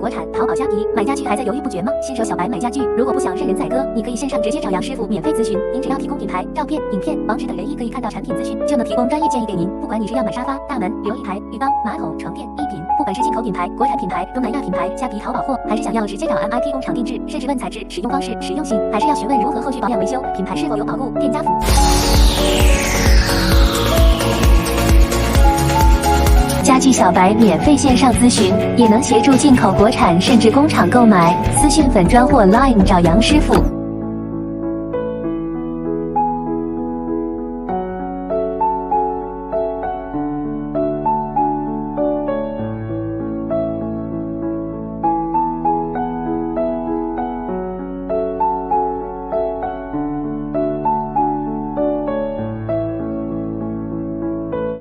国产淘宝家迪，买家具还在犹豫不决吗？新手小白买家具，如果不想任人宰割，你可以线上直接找杨师傅免费咨询。您只要提供品牌、照片、影片、网址等人一可以看到产品资讯，就能提供专业建议给您。不管你是要买沙发、大门、琉璃台、浴缸、马桶、床垫、一品，不管是进口品牌、国产品牌、东南亚品牌、家迪淘宝货，还是想要直接找 MIP 工厂定制，甚至问材质、使用方式、实用性，还是要询问如何后续保养维修，品牌是否有保固、店家服。家具小白免费线上咨询，也能协助进口国产甚至工厂购买。私讯粉专或 Line 找杨师傅。